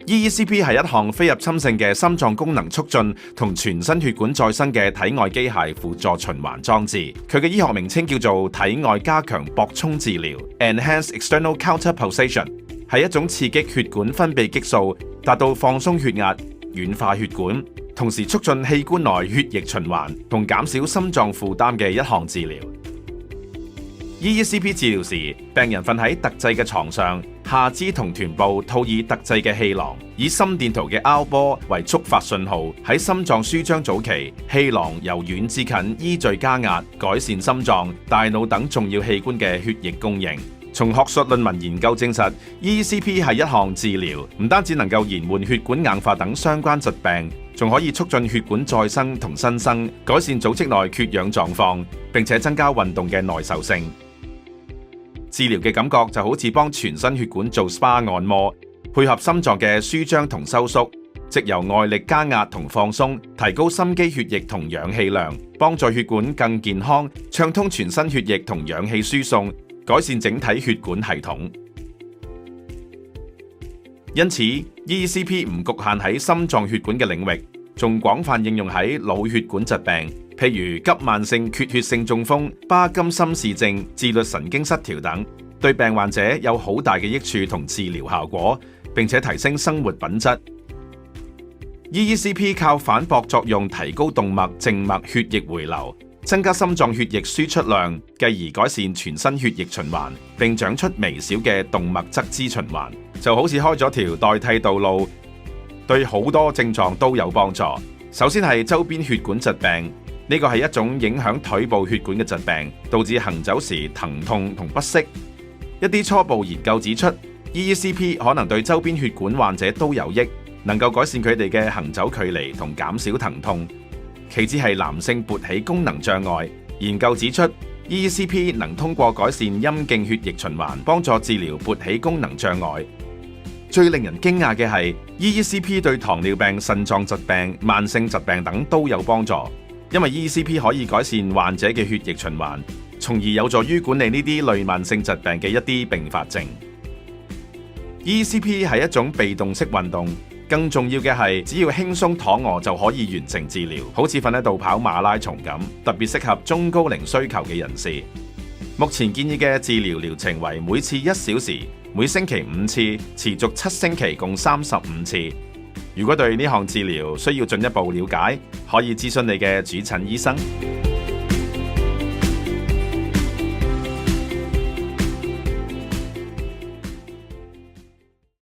EECP 係一項非入侵性嘅心臟功能促進同全身血管再生嘅體外機械輔助循環裝置。佢嘅醫學名稱叫做體外加強搏衝治療 （Enhanced External Counterpulsation），係一種刺激血管分泌激素，達到放鬆血壓、軟化血管，同時促進器官內血液循環同減少心臟負擔嘅一項治療。EECP 治療時，病人瞓喺特製嘅床上，下肢同臀部套以特製嘅氣囊，以心電圖嘅 R 波為觸發信號，喺心臟舒張早期，氣囊由遠至近依序加壓，改善心臟、大腦等重要器官嘅血液供應。從學術論文研究證實 ，EECP 係一項治療，唔單止能夠延緩血管硬化等相關疾病，仲可以促進血管再生同新生，改善組織內缺氧狀況，並且增加運動嘅耐受性。治療嘅感覺就好似幫全身血管做 SPA 按摩，配合心臟嘅舒張同收縮，藉由外力加壓同放鬆，提高心肌血液同氧氣量，幫助血管更健康，暢通全身血液同氧氣輸送，改善整體血管系統。因此 ，EECP 唔局限喺心臟血管嘅領域，仲廣泛應用喺腦血管疾病，譬如急慢性缺血性中風、巴金森氏症、自律神經失調等，對病患者有好大嘅益處同治療效果，並且提升生活品質。EECP 靠反駁作用提高動脈靜脈血液回流，增加心臟血液輸出量，繼而改善全身血液循環，並長出微小嘅動脈側支循環，就好似開咗條代替道路，對好多症狀都有幫助。首先係周邊血管疾病。呢個係一種影響腿部血管嘅疾病，導致行走時疼痛同不適。一啲初步研究指出 ，EECP 可能對周邊血管患者都有益，能夠改善佢哋嘅行走距離同減少疼痛。其次係男性勃起功能障礙，研究指出 ，EECP 能通過改善陰莖血液循環，幫助治療勃起功能障礙。最令人驚訝嘅係 ，EECP 對糖尿病、腎臟疾病、慢性疾病等都有幫助。因為 EECP 可以改善患者嘅血液循環，從而有助於管理呢啲類慢性疾病嘅一啲併發症。EECP 係一種被動式運動，更重要嘅係只要輕鬆躺臥就可以完成治療，好似瞓喺度跑馬拉松咁，特別適合中高齡需求嘅人士。目前建議嘅治療療程為每次1小時，每星期5次，持續7星期，共35次。如果對呢項治療需要進一步了解，可以諮詢你嘅主診醫生。